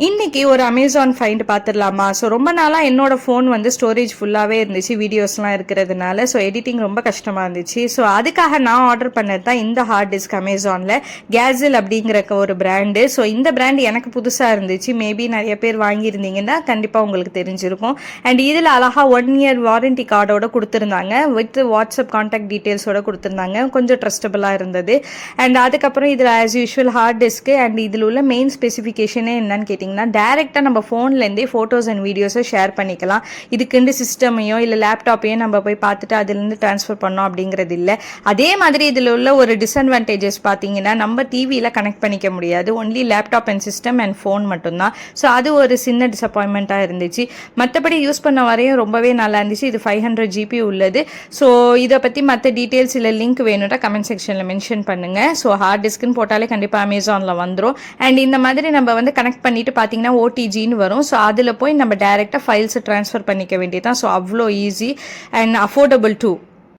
இன்னைக்கு ஒரு Amazon find பார்த்துடலாமா? ஸோ ரொம்ப நாளாக என்னோட ஃபோன் வந்து ஸ்டோரேஜ் ஃபுல்லாகவே இருந்துச்சு, வீடியோஸ்லாம் இருக்கிறதுனால. ஸோ எடிட்டிங் ரொம்ப கஷ்டமாக இருந்துச்சு. ஸோ அதுக்காக நான் ஆர்டர் பண்ணது தான் இந்த ஹார்ட் டிஸ்க் அமேசானில். கேசில் அப்படிங்கிற ஒரு பிராண்டு. ஸோ இந்த பிராண்ட் எனக்கு புதுசாக இருந்துச்சு. மேபி நிறைய பேர் வாங்கியிருந்தீங்கன்னா கண்டிப்பாக உங்களுக்கு தெரிஞ்சிருக்கும். அண்ட் இதில் அழகாக 1 year வாரண்டி கார்டோட கொடுத்துருந்தாங்க, வித் வாட்ஸ்அப் கான்டாக்ட் டீட்டெயில்ஸோட கொடுத்துருந்தாங்க. கொஞ்சம் ட்ரஸ்டபுளாக இருந்தது. அண்ட் அதுக்கப்புறம் இதில் as usual hard disk and இதில் உள்ள மெயின் ஸ்பெசிஃபிகேஷனே என்னன்னு கேட்டிங்கன்னா, டைரெக்டாக நம்ம ஃபோன்லேருந்தே ஃபோட்டோஸ் அண்ட் வீடியோஸை ஷேர் பண்ணிக்கலாம். இதுக்குண்டு சிஸ்டமையோ இல்லை லேப்டாப்பையோ நம்ம போய் பார்த்துட்டு அதுலேருந்து ட்ரான்ஸ்ஃபர் பண்ணோம் அப்படிங்கிறது இல்லை. அதே மாதிரி இதில் உள்ள ஒரு டிஸ்அட்வான்டேஜஸ் பார்த்தீங்கன்னா, நம்ம டிவியில் கனெக்ட் பண்ணிக்க முடியாது. Only laptop and system and phone மட்டும்தான். ஸோ அது ஒரு சின்ன டிசப்பாயின்மெண்ட்டாக இருந்துச்சு. மற்றபடி யூஸ் பண்ண வரையும் ரொம்பவே நல்லா இருந்துச்சு. இது 500 GB உள்ளது. ஸோ இதை பற்றி மற்ற டீட்டெயில்ஸ் இல்லை லிங்க் வேணும்னா கமெண்ட் செக்ஷனில் மென்ஷன் பண்ணுங்கள். ஸோ ஹார்ட் டிஸ்க்குன்னு போட்டாலே கண்டிப்பாக அமேசானில் வந்துடும். அண்ட் இந்த மாதிரி நம்ம வந்து கனெக்ட் பண்ணிட்டு பார்த்தீங்கன்னா ஓடிஜின்னு வரும். ஸோ அதில் போய் நம்ம டைரெக்டாக ஃபைல்ஸை ட்ரான்ஸ்ஃபர் பண்ணிக்க வேண்டியதான். ஸோ அவ்வளோ ஈஸி அண்ட் அஃபோர்டபுள் டூ.